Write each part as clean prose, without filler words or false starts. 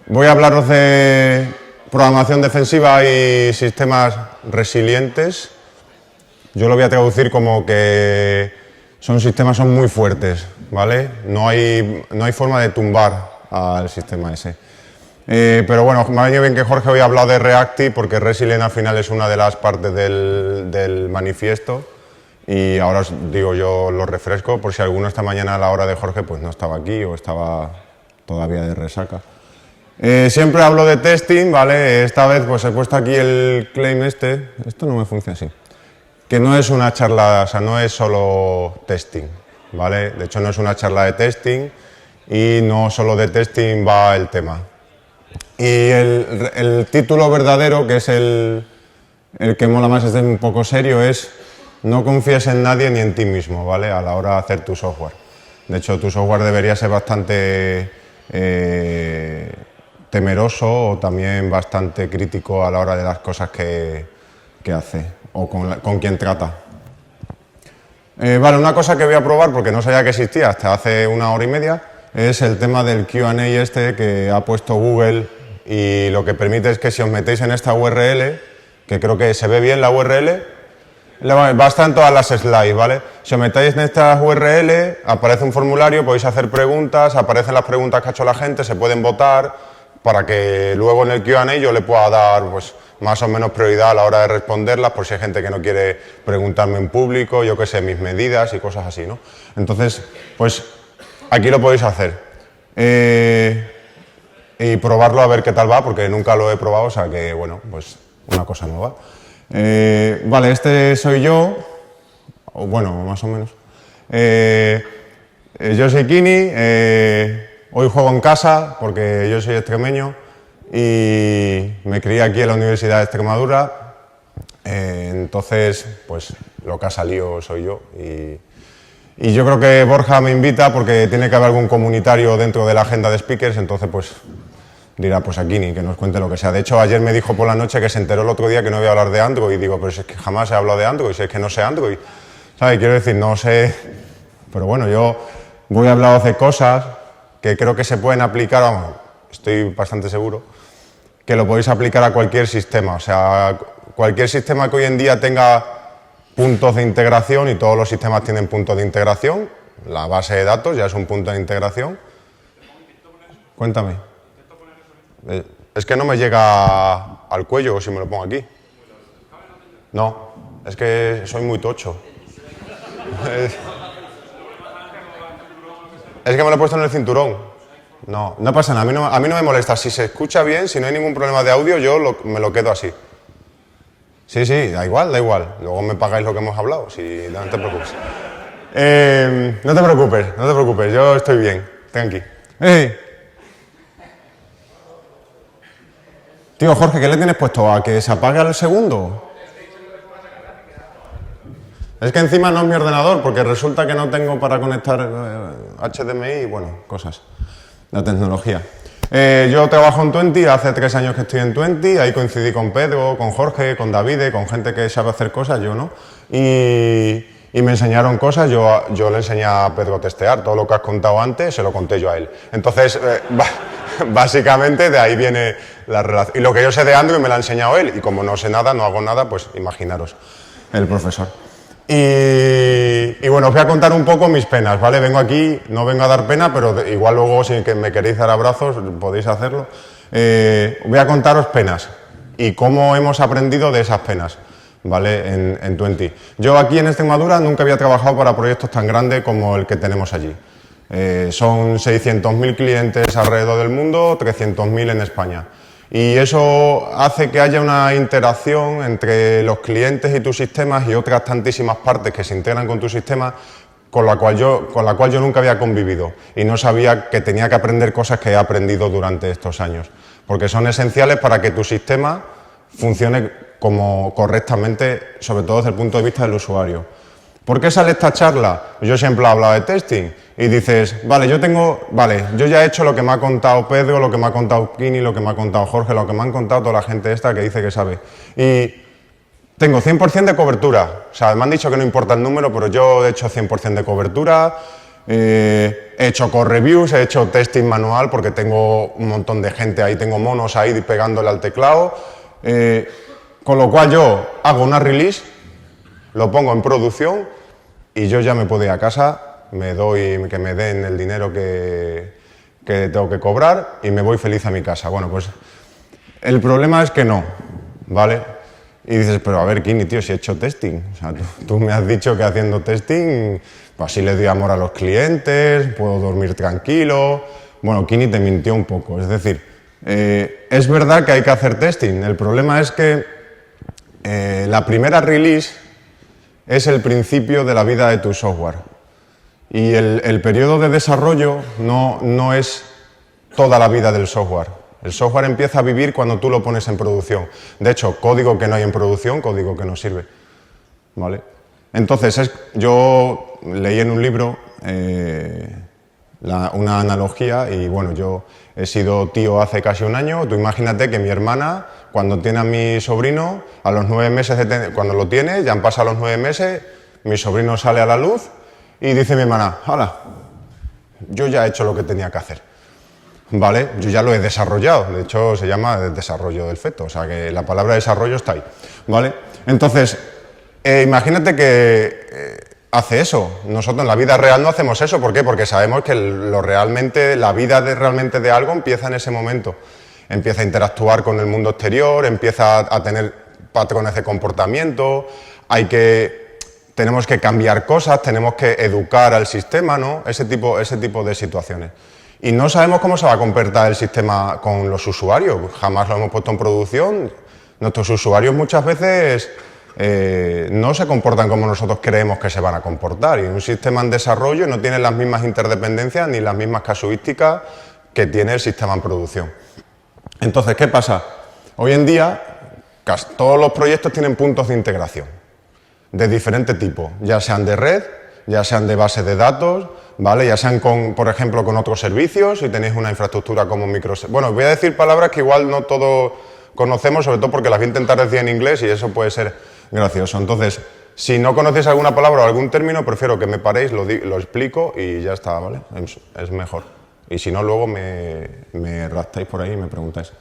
Voy a hablaros de programación defensiva y sistemas resilientes. Yo lo voy a traducir como que son muy fuertes, ¿vale? No hay forma de tumbar al sistema ese. Pero bueno, me ha venido bien que Jorge hoy ha hablado de Reactive, porque Resilient al final es una de las partes del manifiesto. Y ahora os digo, yo lo refresco por si alguno esta mañana a la hora de Jorge pues no estaba aquí o estaba todavía de resaca. Siempre hablo de testing, ¿vale? Esta vez pues he puesto aquí el claim este. Esto no me funciona así. Que no es una charla, o sea, no es solo testing, ¿vale? De hecho no es una charla de testing y no solo de testing va el tema. Y el título verdadero, que es el que mola más, es un poco serio, es: no confíes en nadie ni en ti mismo, ¿vale? A la hora de hacer tu software. De hecho, tu software debería ser bastante temeroso o también bastante crítico a la hora de las cosas que hace o con quien trata. Vale, una cosa que voy a probar, porque no sabía que existía hasta hace una hora y media, es el tema del Q&A este que ha puesto Google, y lo que permite es que si os metéis en esta URL, que creo que se ve bien la URL, va a estar en todas las slides, ¿vale? Si os metéis en esta URL, aparece un formulario, podéis hacer preguntas, aparecen las preguntas que ha hecho la gente, se pueden votar, para que luego en el Q&A yo le pueda dar pues más o menos prioridad a la hora de responderlas, por si hay gente que no quiere preguntarme en público, yo qué sé, mis medidas y cosas así, ¿no? Entonces, pues aquí lo podéis hacer. Y probarlo a ver qué tal va, porque nunca lo he probado, o sea que, bueno, pues una cosa nueva. Vale, este soy yo, o bueno, más o menos. Yo soy Kini, hoy juego en casa porque yo soy extremeño y me crié aquí en la Universidad de Extremadura, entonces, pues lo que ha salido soy yo. Y yo creo que Borja me invita porque tiene que haber algún comunitario dentro de la agenda de speakers, entonces pues dirá pues a Kini que nos cuente lo que sea. De hecho, ayer me dijo por la noche que se enteró el otro día que no voy a hablar de Android, y digo, pero si es que jamás he hablado de Android, si es que no sé Android, ¿sabes? Quiero decir, no sé, pero bueno, yo voy a hablar de cosas que creo que se pueden aplicar, vamos, estoy bastante seguro, que lo podéis aplicar a cualquier sistema, o sea, cualquier sistema que hoy en día tenga puntos de integración, y todos los sistemas tienen puntos de integración, la base de datos ya es un punto de integración. Cuéntame. Es que no me llega al cuello si me lo pongo aquí. No, es que soy muy tocho. Es que me lo he puesto en el cinturón. No, no pasa nada, a mí no me molesta. Si se escucha bien, si no hay ningún problema de audio, yo me lo quedo así. Sí, da igual. Luego me pagáis lo que hemos hablado, no te preocupes. No te preocupes, yo estoy bien, tranqui. Tío, Jorge, ¿qué le tienes puesto? ¿A que se apague al segundo? Es que encima no es mi ordenador, porque resulta que no tengo para conectar HDMI y, bueno, cosas. La tecnología. Yo trabajo en Twenty, hace 3 años que estoy en Twenty, ahí coincidí con Pedro, con Jorge, con David, con gente que sabe hacer cosas, yo no. Y me enseñaron cosas, yo le enseñé a Pedro a testear, todo lo que has contado antes se lo conté yo a él. Entonces, básicamente de ahí viene la relación. Y lo que yo sé de Android me lo ha enseñado él, y como no sé nada, no hago nada, pues imaginaros, el profesor. Y bueno, os voy a contar un poco mis penas, ¿vale? Vengo aquí, no vengo a dar pena, pero igual luego si me queréis dar abrazos, podéis hacerlo. Voy a contaros penas y cómo hemos aprendido de esas penas, ¿vale? En Twenty. Yo aquí en Extremadura nunca había trabajado para proyectos tan grandes como el que tenemos allí. Son 600.000 clientes alrededor del mundo, 300.000 en España. Y eso hace que haya una interacción entre los clientes y tus sistemas y otras tantísimas partes que se integran con tu sistema, con la cual yo nunca había convivido y no sabía que tenía que aprender cosas que he aprendido durante estos años, porque son esenciales para que tu sistema funcione como correctamente, sobre todo desde el punto de vista del usuario. ¿Por qué sale esta charla? Yo siempre he hablado de testing y dices, vale, yo ya he hecho lo que me ha contado Pedro, lo que me ha contado Kini, lo que me ha contado Jorge, lo que me han contado toda la gente esta que dice que sabe. Y tengo 100% de cobertura, o sea, me han dicho que no importa el número, pero yo he hecho 100% de cobertura, he He hecho core reviews, he hecho testing manual porque tengo un montón de gente ahí, tengo monos ahí pegándole al teclado. Con lo cual yo hago una release, lo pongo en producción y yo ya me puedo ir a casa, me doy que me den el dinero que tengo que cobrar y me voy feliz a mi casa. Bueno, pues el problema es que no, ¿vale? Y dices, pero a ver, Kini, tío, si he hecho testing. O sea, tú me has dicho que haciendo testing, pues así le doy amor a los clientes, puedo dormir tranquilo. Bueno, Kini te mintió un poco. Es decir, es verdad que hay que hacer testing. El problema es que la primera release es el principio de la vida de tu software. Y el periodo de desarrollo no es toda la vida del software. El software empieza a vivir cuando tú lo pones en producción. De hecho, código que no hay en producción, código que no sirve. ¿Vale? Entonces, yo leí en un libro una analogía y bueno, yo he sido tío hace casi un año. Tú imagínate que mi hermana, cuando tiene a mi sobrino, a los 9 meses, cuando lo tiene, ya han pasado los 9 meses, mi sobrino sale a la luz y dice mi hermana, hala, yo ya he hecho lo que tenía que hacer. Vale, yo ya lo he desarrollado, de hecho se llama desarrollo del feto, o sea que la palabra desarrollo está ahí, ¿vale? Entonces, imagínate que hace eso. Nosotros en la vida real no hacemos eso, ¿por qué? Porque sabemos que la vida realmente de algo empieza en ese momento. Empieza a interactuar con el mundo exterior, empieza a tener patrones de comportamiento, tenemos que cambiar cosas, tenemos que educar al sistema, ¿no? Ese tipo de situaciones. Y no sabemos cómo se va a comportar el sistema con los usuarios, jamás lo hemos puesto en producción. Nuestros usuarios muchas veces no se comportan como nosotros creemos que se van a comportar. Y un sistema en desarrollo no tiene las mismas interdependencias ni las mismas casuísticas que tiene el sistema en producción. Entonces, ¿qué pasa? Hoy en día casi todos los proyectos tienen puntos de integración de diferente tipo, ya sean de red, ya sean de base de datos, ¿vale? Ya sean, por ejemplo, con otros servicios, si tenéis una infraestructura como microservicios. Bueno, voy a decir palabras que igual no todos conocemos, sobre todo porque las voy a intentar decir en inglés y eso puede ser gracioso. Entonces, si no conocéis alguna palabra o algún término, prefiero que me paréis, lo explico y ya está, ¿vale? Es mejor. Y si no, luego me raptáis por ahí y me preguntáis.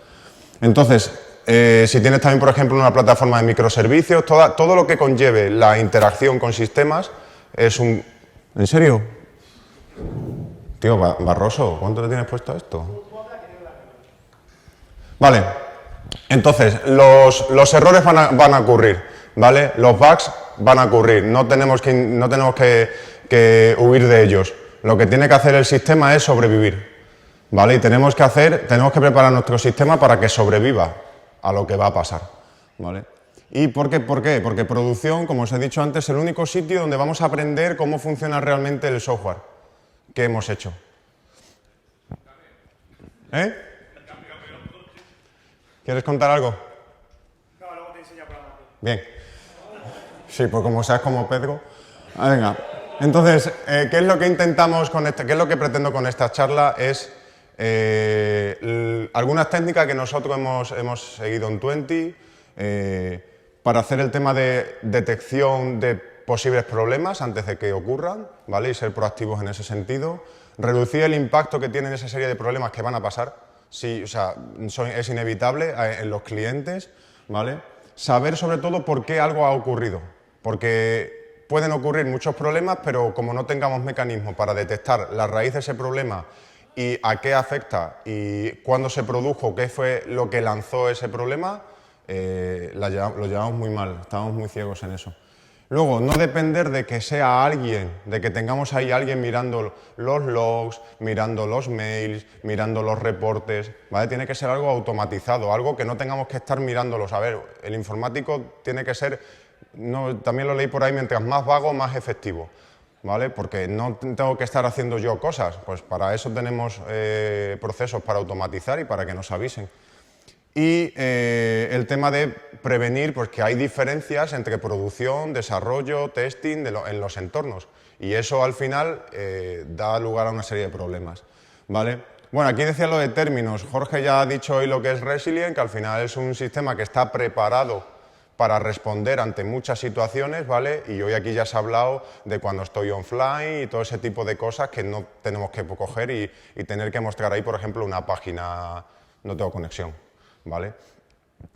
Entonces, si tienes también, por ejemplo, una plataforma de microservicios, todo lo que conlleve la interacción con sistemas es un... ¿En serio? Tío, Barroso, ¿cuánto le tienes puesto a esto? Vale, entonces, los errores van a ocurrir, ¿vale? Los bugs van a ocurrir, no tenemos que huir de ellos. Lo que tiene que hacer el sistema es sobrevivir, ¿vale? Y tenemos que preparar nuestro sistema para que sobreviva a lo que va a pasar, ¿vale? ¿Y por qué? Porque producción, como os he dicho antes, es el único sitio donde vamos a aprender cómo funciona realmente el software que hemos hecho. ¿Eh? ¿Quieres contar algo? No, luego te enseño programa. Bien. Sí, pues como seas como Pedro. Venga. Entonces, ¿qué es lo que intentamos con qué es lo que pretendo con esta charla? Es algunas técnicas que nosotros hemos seguido en Tuenti para hacer el tema de detección de posibles problemas antes de que ocurran, ¿vale? Y ser proactivos en ese sentido. Reducir el impacto que tienen esa serie de problemas que van a pasar. Sí, o sea, es inevitable en los clientes, ¿vale? Saber sobre todo por qué algo ha ocurrido, porque pueden ocurrir muchos problemas, pero como no tengamos mecanismos para detectar la raíz de ese problema y a qué afecta y cuándo se produjo, qué fue lo que lanzó ese problema, lo llevamos muy mal, estamos muy ciegos en eso. Luego, no depender de que sea alguien, de que tengamos ahí alguien mirando los logs, mirando los mails, mirando los reportes, ¿vale? Tiene que ser algo automatizado, algo que no tengamos que estar mirándolos. A ver, el informático tiene que ser, también lo leí por ahí, mientras más vago, más efectivo, ¿vale? Porque no tengo que estar haciendo yo cosas, pues para eso tenemos procesos para automatizar y para que nos avisen. Y el tema de prevenir, pues que hay diferencias entre producción, desarrollo, testing en los entornos. Y eso al final da lugar a una serie de problemas, ¿vale? Bueno, aquí decía lo de términos. Jorge ya ha dicho hoy lo que es Resilient, que al final es un sistema que está preparado para responder ante muchas situaciones, ¿vale? Y hoy aquí ya se ha hablado de cuando estoy offline y todo ese tipo de cosas que no tenemos que coger y tener que mostrar ahí, por ejemplo, una página, no tengo conexión, ¿vale?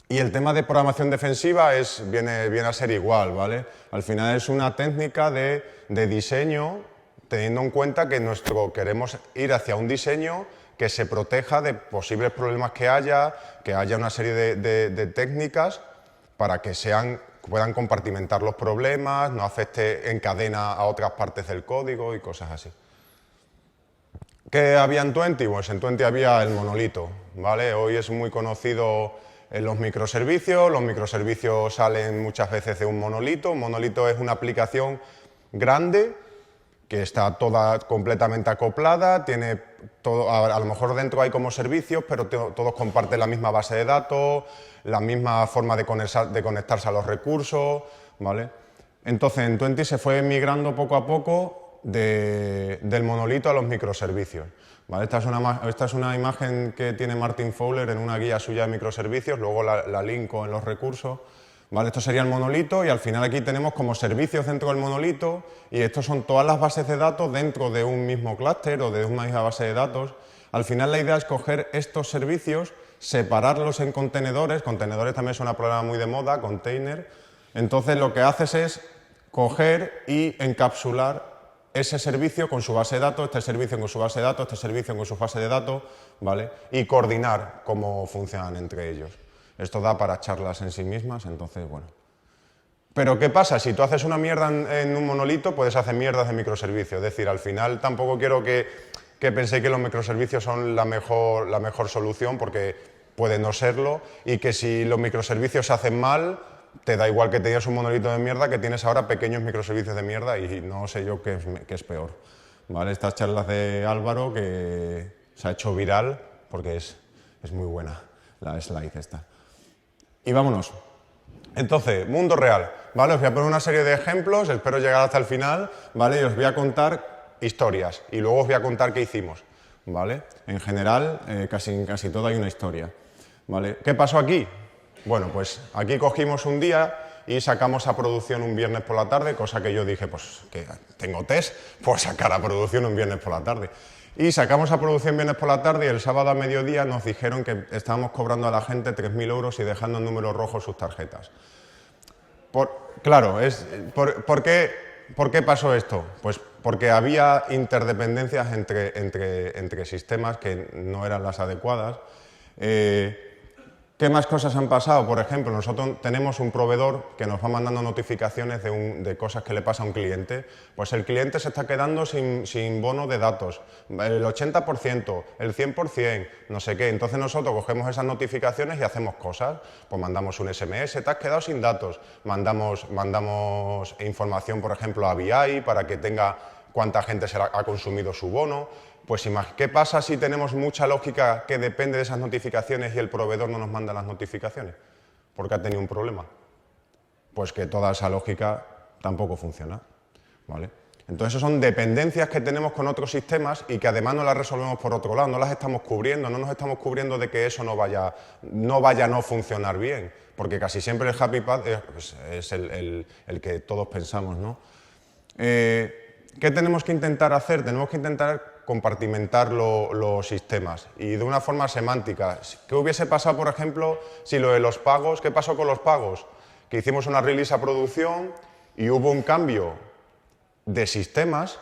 Y el tema de programación defensiva viene a ser igual, ¿vale? Al final es una técnica de diseño, teniendo en cuenta que queremos ir hacia un diseño que se proteja de posibles problemas que haya una serie de técnicas para que puedan compartimentar los problemas, no afecte en cadena a otras partes del código y cosas así. ¿Qué había en Twenty? Pues en Twenty había el monolito, ¿vale? Hoy es muy conocido en los microservicios salen muchas veces de un monolito. Un monolito es una aplicación grande que está toda completamente acoplada, tiene todo, a lo mejor dentro hay como servicios, pero todos comparten la misma base de datos, la misma forma de conectarse a los recursos, ¿vale? Entonces en Twenty se fue migrando poco a poco del monolito a los microservicios, ¿vale? Esta es una imagen que tiene Martin Fowler en una guía suya de microservicios, luego la linko en los recursos. ¿Vale? Esto sería el monolito y al final aquí tenemos como servicios dentro del monolito y estos son todas las bases de datos dentro de un mismo clúster o de una misma base de datos. Al final la idea es coger estos servicios, separarlos en contenedores también es una palabra muy de moda, container. Entonces lo que haces es coger y encapsular ese servicio con su base de datos, este servicio con su base de datos, este servicio con su base de datos, ¿vale? Y coordinar cómo funcionan entre ellos. Esto da para charlas en sí mismas, entonces, bueno. Pero, ¿qué pasa? Si tú haces una mierda en un monolito, puedes hacer mierdas de microservicios. Es decir, al final tampoco quiero que penséis que los microservicios son la mejor solución, porque puede no serlo, y que si los microservicios se hacen mal, te da igual que tenías un monolito de mierda, que tienes ahora pequeños microservicios de mierda, y no sé yo qué es peor. ¿Vale? Estas charlas de Álvaro, que se ha hecho viral, porque es muy buena la slide esta. Y vámonos. Entonces, mundo real, ¿vale? Os voy a poner una serie de ejemplos, espero llegar hasta el final, ¿vale? Y os voy a contar historias y luego os voy a contar qué hicimos, ¿vale? En general, casi todo hay una historia, ¿vale? ¿Qué pasó aquí? Bueno, pues aquí cogimos un día y sacamos a producción un viernes por la tarde, cosa que yo dije, pues que tengo test, pues sacar a producción un viernes por la tarde. Y sacamos a producción viernes por la tarde y el sábado a mediodía nos dijeron que estábamos cobrando a la gente 3.000 euros y dejando en números rojos sus tarjetas. ¿Por qué pasó esto? Pues porque había interdependencias entre sistemas que no eran las adecuadas. ¿Qué más cosas han pasado? Por ejemplo, nosotros tenemos un proveedor que nos va mandando notificaciones de cosas que le pasa a un cliente. Pues el cliente se está quedando sin bono de datos, el 80%, el 100%, no sé qué. Entonces nosotros cogemos esas notificaciones y hacemos cosas. Pues mandamos un SMS, te has quedado sin datos. Mandamos información, por ejemplo, a BI para que tenga cuánta gente ha consumido su bono. Pues ¿qué pasa si tenemos mucha lógica que depende de esas notificaciones y el proveedor no nos manda las notificaciones? Porque ha tenido un problema. Pues que toda esa lógica tampoco funciona, ¿vale? Entonces, eso son dependencias que tenemos con otros sistemas y que además no las resolvemos por otro lado, no las estamos cubriendo, no nos estamos cubriendo de que eso no vaya a no funcionar bien, porque casi siempre el happy path es el que todos pensamos, ¿no? ¿Qué tenemos que intentar hacer? Tenemos que intentar compartimentar los sistemas y de una forma semántica. ¿Qué hubiese pasado, por ejemplo, si lo de los pagos? ¿Qué pasó con los pagos? Que hicimos una release a producción y hubo un cambio de sistemas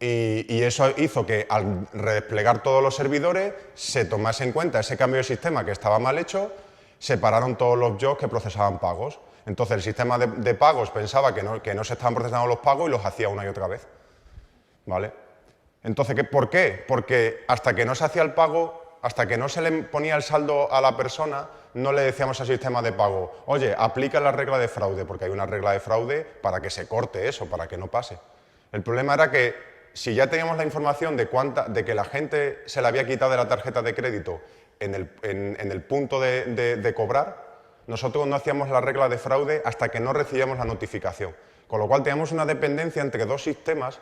y eso hizo que al redesplegar todos los servidores se tomase en cuenta ese cambio de sistema que estaba mal hecho, separaron todos los jobs que procesaban pagos. Entonces el sistema de pagos pensaba que no se estaban procesando los pagos y los hacía una y otra vez, ¿vale? Entonces, ¿por qué? Porque hasta que no se hacía el pago, hasta que no se le ponía el saldo a la persona, no le decíamos al sistema de pago, oye, aplica la regla de fraude, porque hay una regla de fraude para que se corte eso, para que no pase. El problema era que si ya teníamos la información de que la gente se le había quitado de la tarjeta de crédito en el punto de cobrar, nosotros no hacíamos la regla de fraude hasta que no recibíamos la notificación. Con lo cual teníamos una dependencia entre dos sistemas.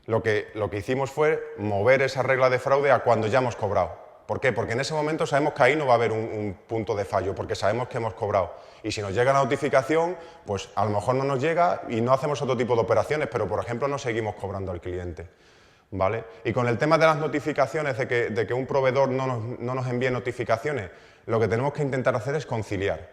Lo que hicimos fue mover esa regla de fraude a cuando ya hemos cobrado. ¿Por qué? Porque en ese momento sabemos que ahí no va a haber un punto de fallo, porque sabemos que hemos cobrado. Y si nos llega la notificación, pues a lo mejor no nos llega y no hacemos otro tipo de operaciones, pero por ejemplo no seguimos cobrando al cliente. ¿Vale? Y con el tema de las notificaciones, de que un proveedor no nos envíe notificaciones, lo que tenemos que intentar hacer es conciliar.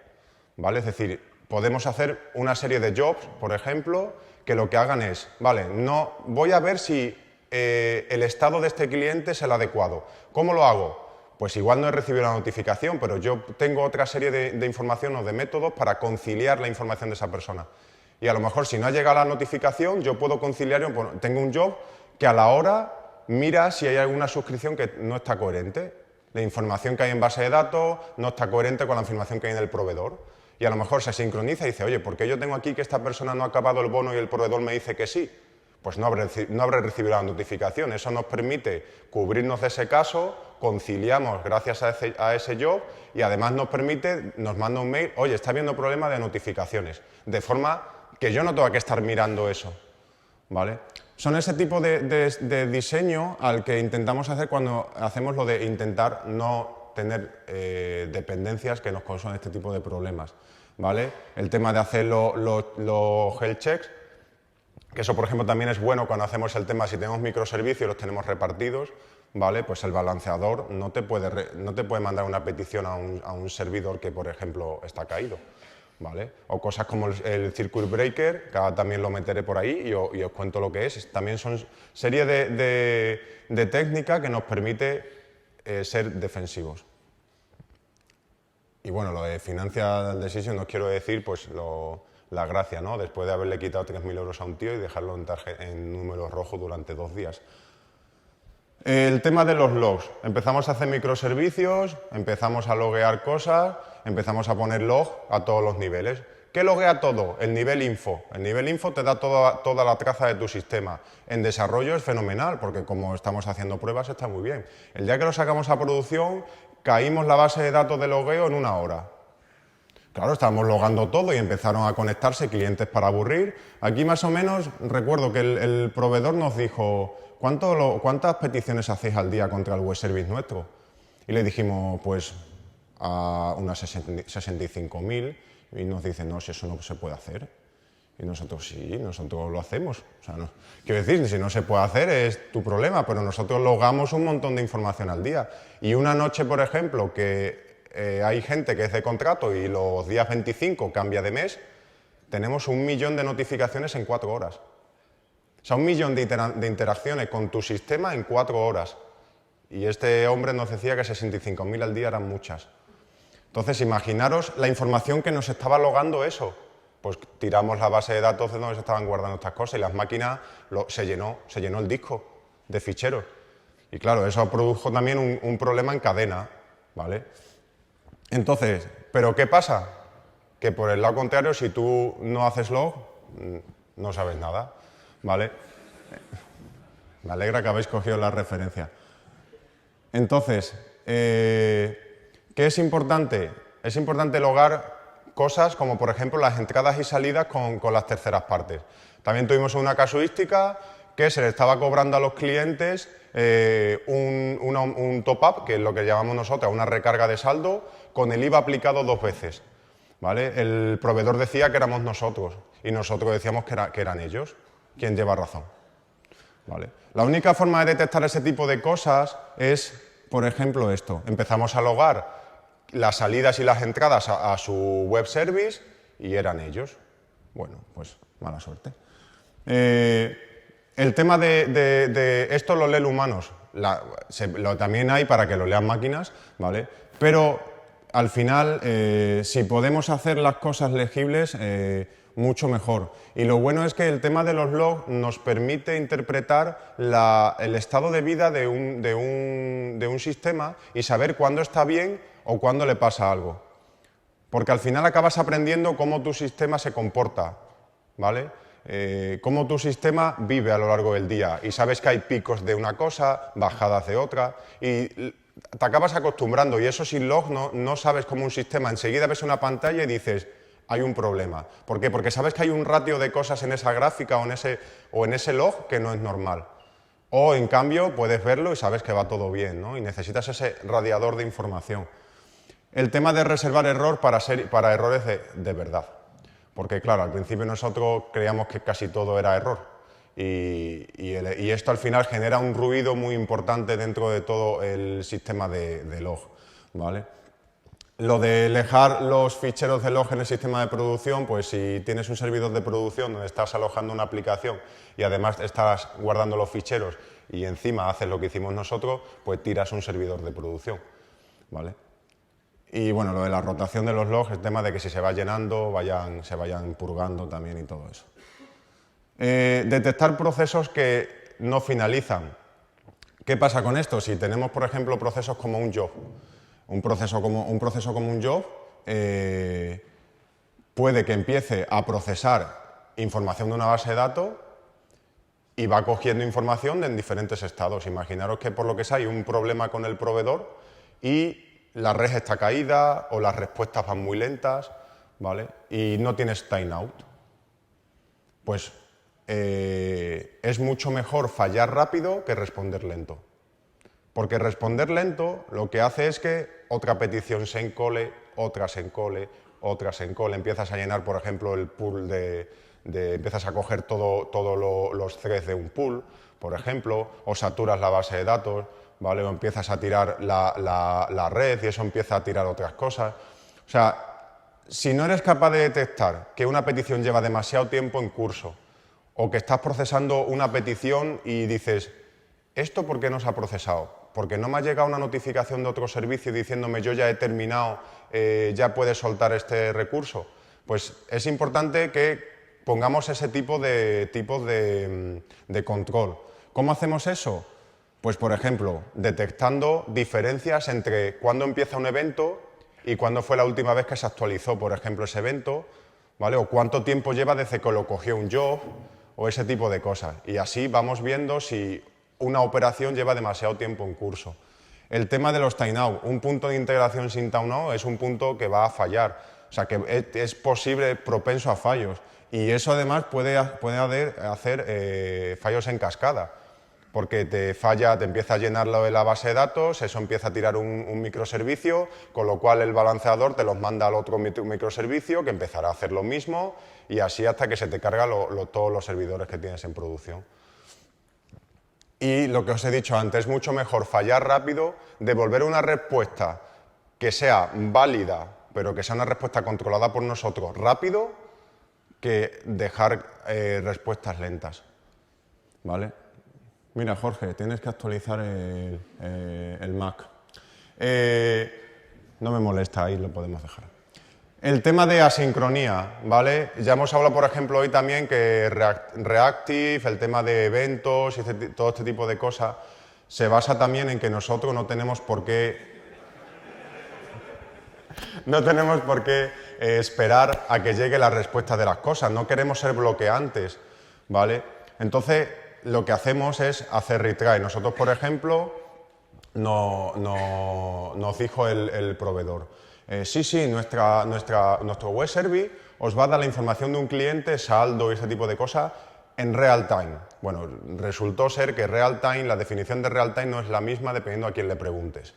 ¿Vale? Es decir, podemos hacer una serie de jobs, por ejemplo, que lo que hagan es, vale, no, voy a ver si el estado de este cliente es el adecuado. ¿Cómo lo hago? Pues igual no he recibido la notificación, pero yo tengo otra serie de información o de métodos para conciliar la información de esa persona. Y a lo mejor si no ha llegado la notificación, yo puedo conciliar, tengo un job que a la hora mira si hay alguna suscripción que no está coherente. La información que hay en base de datos no está coherente con la información que hay en el proveedor. Y a lo mejor se sincroniza y dice, oye, ¿por qué yo tengo aquí que esta persona no ha acabado el bono y el proveedor me dice que sí? Pues no habré recibido la notificación. Eso nos permite cubrirnos de ese caso, conciliamos gracias a ese job y además nos manda un mail, oye, está habiendo problema de notificaciones, de forma que yo no tenga que estar mirando eso. ¿Vale? Son ese tipo de diseño al que intentamos hacer cuando hacemos lo de intentar no tener dependencias que nos causan este tipo de problemas. ¿Vale? El tema de hacer los health checks, que eso por ejemplo también es bueno cuando hacemos el tema, si tenemos microservicios y los tenemos repartidos, ¿vale? Pues el balanceador no te puede mandar una petición a un servidor que por ejemplo está caído. ¿Vale? O cosas como el circuit breaker, que ahora también lo meteré por ahí y os cuento lo que es. También son serie de técnicas que nos permite ser defensivos. Y bueno, lo de Financial Decision no os quiero decir pues la gracia, ¿no? Después de haberle quitado 3.000 euros a un tío y dejarlo en números rojos durante 2 días. El tema de los logs. Empezamos a hacer microservicios, empezamos a loguear cosas, empezamos a poner log a todos los niveles. ¿Qué loguea todo? El nivel info. El nivel info te da toda la traza de tu sistema. En desarrollo es fenomenal, porque como estamos haciendo pruebas está muy bien. El día que lo sacamos a producción, caímos la base de datos de logueo en 1 hora. Claro, estábamos logando todo y empezaron a conectarse clientes para aburrir. Aquí más o menos recuerdo que el proveedor nos dijo, ¿cuántas peticiones hacéis al día contra el web service nuestro? Y le dijimos, pues a unas 65.000 y nos dicen, no, si eso no se puede hacer. Y nosotros sí, nosotros lo hacemos. O sea, no, quiero decir, si no se puede hacer es tu problema, pero nosotros logamos un montón de información al día. Y una noche, por ejemplo, que hay gente que es de contrato y los días 25 cambia de mes, tenemos 1 millón de notificaciones en 4 horas. O sea, 1 millón de interacciones con tu sistema en 4 horas. Y este hombre nos decía que 65.000 al día eran muchas. Entonces, imaginaros la información que nos estaba logando eso. Pues tiramos la base de datos de donde se estaban guardando estas cosas y las máquinas se llenó el disco de ficheros. Y claro, eso produjo también un problema en cadena, ¿vale? Entonces, ¿pero qué pasa? Que por el lado contrario, si tú no haces log, no sabes nada, ¿vale? Me alegra que habéis cogido la referencia. Entonces, ¿qué es importante? Es importante logar cosas como, por ejemplo, las entradas y salidas con las terceras partes. También tuvimos una casuística que se le estaba cobrando a los clientes un top-up, que es lo que llamamos nosotros una recarga de saldo, con el IVA aplicado 2 veces. ¿Vale? El proveedor decía que éramos nosotros y nosotros decíamos que eran ellos. ¿Quién lleva razón? ¿Vale? La única forma de detectar ese tipo de cosas es, por ejemplo, esto. Empezamos a logar las salidas y las entradas a su web service y eran ellos. Bueno, pues mala suerte. El tema de esto lo leen humanos, también hay para que lo lean máquinas, ¿vale? Pero al final, si podemos hacer las cosas legibles, mucho mejor. Y lo bueno es que el tema de los logs nos permite interpretar el estado de vida de un sistema y saber cuándo está bien o cuándo le pasa algo. Porque al final acabas aprendiendo cómo tu sistema se comporta, ¿vale? Cómo tu sistema vive a lo largo del día y sabes que hay picos de una cosa, bajadas de otra y te acabas acostumbrando y eso sin log no sabes cómo un sistema, enseguida ves una pantalla y dices hay un problema. ¿Por qué? Porque sabes que hay un ratio de cosas en esa gráfica o en ese log que no es normal. O, en cambio, puedes verlo y sabes que va todo bien, ¿no? Y necesitas ese radiador de información. El tema de reservar error para errores de verdad. Porque, claro, al principio nosotros creíamos que casi todo era error. Y esto al final genera un ruido muy importante dentro de todo el sistema de log, ¿vale? Lo de dejar los ficheros de log en el sistema de producción, pues si tienes un servidor de producción donde estás alojando una aplicación y además estás guardando los ficheros y encima haces lo que hicimos nosotros, pues tiras un servidor de producción, ¿vale? Y bueno, lo de la rotación de los logs, el tema de que si se va llenando, se vayan purgando también y todo eso. Detectar procesos que no finalizan. ¿Qué pasa con esto? Si tenemos, por ejemplo, procesos como un job, un proceso como un job puede que empiece a procesar información de una base de datos y va cogiendo información en diferentes estados. Imaginaros que por lo que sea hay un problema con el proveedor y la red está caída o las respuestas van muy lentas, ¿vale? Y no tienes timeout. Pues es mucho mejor fallar rápido que responder lento. Porque responder lento lo que hace es que otra petición se encole, otra se encole, otra se encole. Empiezas a llenar, por ejemplo, el pool empiezas a coger todos los threads de un pool, por ejemplo, o saturas la base de datos, ¿vale? O empiezas a tirar la red y eso empieza a tirar otras cosas. O sea, si no eres capaz de detectar que una petición lleva demasiado tiempo en curso o que estás procesando una petición y dices, ¿esto por qué no se ha procesado? Porque no me ha llegado una notificación de otro servicio diciéndome yo ya he terminado, ya puedes soltar este recurso. Pues es importante que pongamos ese tipo de control. ¿Cómo hacemos eso? Pues, por ejemplo, detectando diferencias entre cuándo empieza un evento y cuándo fue la última vez que se actualizó, por ejemplo, ese evento, ¿vale? O cuánto tiempo lleva desde que lo cogió un job, o ese tipo de cosas. Y así vamos viendo si una operación lleva demasiado tiempo en curso. El tema de los timeout, un punto de integración sin timeout es un punto que va a fallar, o sea que es posible, propenso a fallos, y eso además puede hacer fallos en cascada, porque te empieza a llenar lo de la base de datos, eso empieza a tirar un microservicio, con lo cual el balanceador te los manda al otro microservicio que empezará a hacer lo mismo y así hasta que se te carga todos los servidores que tienes en producción. Y lo que os he dicho antes, es mucho mejor fallar rápido, devolver una respuesta que sea válida, pero que sea una respuesta controlada por nosotros rápido, que dejar respuestas lentas, ¿vale? Mira, Jorge, tienes que actualizar el Mac. No me molesta, ahí lo podemos dejar. El tema de asincronía, ¿vale? Ya hemos hablado, por ejemplo, hoy también que Reactive, el tema de eventos y todo este tipo de cosas, se basa también en que nosotros no tenemos por qué esperar a que llegue la respuesta de las cosas, no queremos ser bloqueantes, ¿vale? Entonces, lo que hacemos es hacer retry. Nosotros, por ejemplo, nos dijo el proveedor, sí, nuestro web service os va a dar la información de un cliente, saldo y ese tipo de cosas en real time. Bueno, resultó ser que real time, la definición de real time no es la misma dependiendo a quién le preguntes,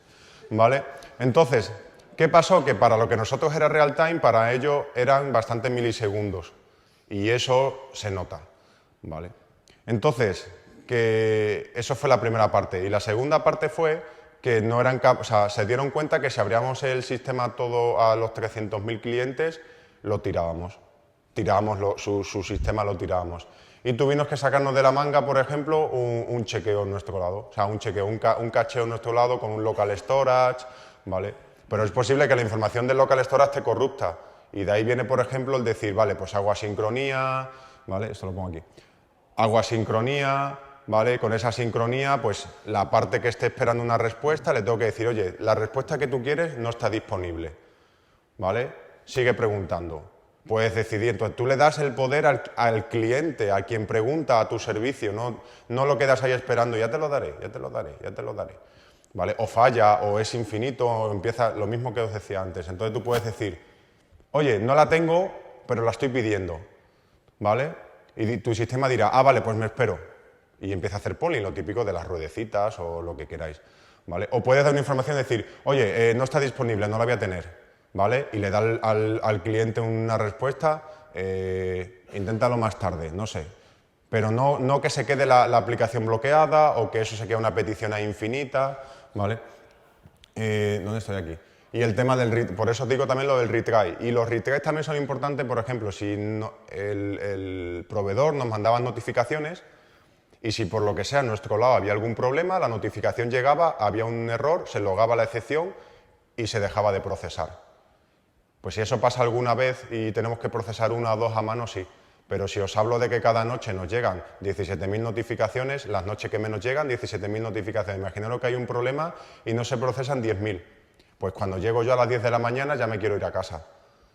¿vale? Entonces, ¿qué pasó? Que para lo que nosotros era real time, para ello eran bastantes milisegundos y eso se nota, ¿vale? Entonces, que eso fue la primera parte y la segunda parte fue que no eran se dieron cuenta que si abríamos el sistema todo a los 300.000 clientes, lo tirábamos. Su sistema lo tirábamos. Y tuvimos que sacarnos de la manga, por ejemplo, un chequeo en nuestro lado. O sea, un chequeo, un cacheo en nuestro lado con un local storage, ¿vale? Pero es posible que la información del local storage esté corrupta. Y de ahí viene, por ejemplo, el decir, vale, pues hago asincronía, ¿vale? Esto lo pongo aquí. Hago asincronía, ¿vale? Con esa sincronía, pues la parte que esté esperando una respuesta, le tengo que decir, oye, la respuesta que tú quieres no está disponible, ¿vale? Sigue preguntando. Puedes decidir, entonces tú le das el poder al cliente, a quien pregunta a tu servicio, no lo quedas ahí esperando, ya te lo daré, ¿vale? O falla, o es infinito, o empieza lo mismo que os decía antes. Entonces tú puedes decir, oye, no la tengo, pero la estoy pidiendo, ¿vale? Y tu sistema dirá, vale, pues me espero. y empieza a hacer polling, lo típico de las ruedecitas o lo que queráis, ¿vale? O puedes dar una información y decir, oye, no está disponible, no la voy a tener, ¿vale? Y le da al cliente una respuesta, inténtalo más tarde, no sé. Pero no que se quede la aplicación bloqueada o que eso se quede una petición ahí infinita, ¿vale? ¿Dónde estoy aquí? Y el tema por eso digo también lo del retry. Y los retries también son importantes, por ejemplo, si el proveedor nos mandaba notificaciones y si por lo que sea a nuestro lado había algún problema, la notificación llegaba, había un error, se logaba la excepción y se dejaba de procesar. Pues si eso pasa alguna vez y tenemos que procesar una o dos a mano, sí. Pero si os hablo de que cada noche nos llegan 17.000 notificaciones, las noches que menos llegan, 17.000 notificaciones. Imaginaros que hay un problema y no se procesan 10.000. Pues cuando llego yo a las 10 de la mañana ya me quiero ir a casa,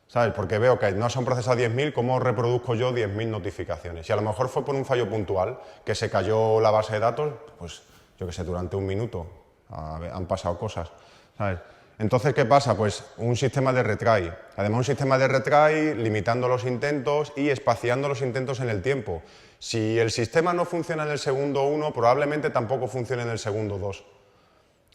¿sabes? Porque veo que no se han procesado 10.000, ¿cómo reproduzco yo 10.000 notificaciones? Si a lo mejor fue por un fallo puntual, que se cayó la base de datos, pues yo qué sé, durante un minuto han pasado cosas, ¿sabes? Entonces, ¿qué pasa? Pues un sistema de retry. Además, un sistema de retry limitando los intentos y espaciando los intentos en el tiempo. Si el sistema no funciona en el segundo 1, probablemente tampoco funcione en el segundo 2.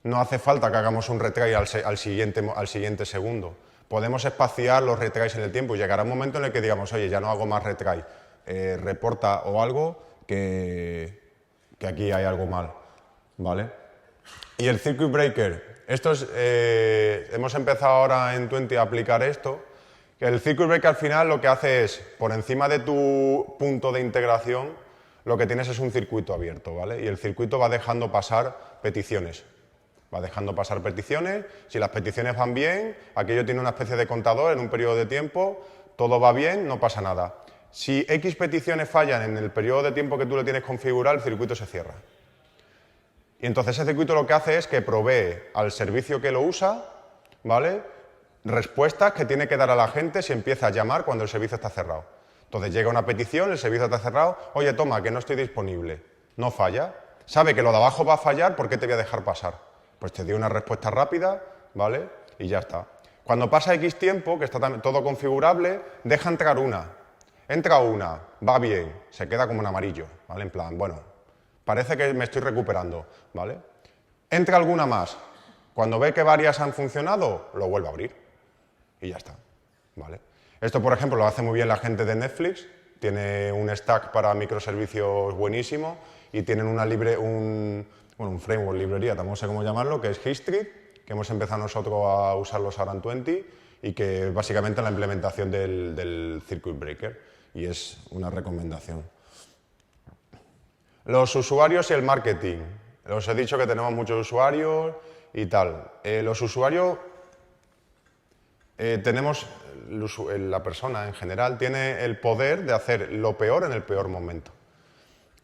No hace falta que hagamos un retry al siguiente segundo. Podemos espaciar los retries en el tiempo y llegará un momento en el que digamos, oye, ya no hago más retry, reporta o algo que aquí hay algo mal, ¿vale? Y el circuit breaker, hemos empezado ahora en 20 a aplicar esto, que el circuit breaker al final lo que hace es, por encima de tu punto de integración, lo que tienes es un circuito abierto, ¿vale? Y el circuito va dejando pasar peticiones. Va dejando pasar peticiones, si las peticiones van bien, aquello tiene una especie de contador en un periodo de tiempo, todo va bien, no pasa nada. Si X peticiones fallan en el periodo de tiempo que tú le tienes configurado, el circuito se cierra. Y entonces ese circuito lo que hace es que provee al servicio que lo usa, ¿vale?, respuestas que tiene que dar a la gente si empieza a llamar cuando el servicio está cerrado. Entonces llega una petición, el servicio está cerrado, oye, toma, que no estoy disponible. No falla. Sabe que lo de abajo va a fallar, ¿por qué te voy a dejar pasar? Pues te dio una respuesta rápida, ¿vale? Y ya está. Cuando pasa X tiempo, que está todo configurable, deja entrar una. Entra una, va bien, se queda como en amarillo, ¿vale? En plan, bueno, parece que me estoy recuperando, ¿vale? Entra alguna más. Cuando ve que varias han funcionado, lo vuelve a abrir. Y ya está, ¿vale? Esto, por ejemplo, lo hace muy bien la gente de Netflix. Tiene un stack para microservicios buenísimo y tienen un framework, librería, tampoco sé cómo llamarlo, que es History, que hemos empezado nosotros a usarlos ahora en 20 y que es básicamente la implementación del Circuit Breaker y es una recomendación. Los usuarios y el marketing. Os he dicho que tenemos muchos usuarios y tal. Los usuarios, la persona en general tiene el poder de hacer lo peor en el peor momento.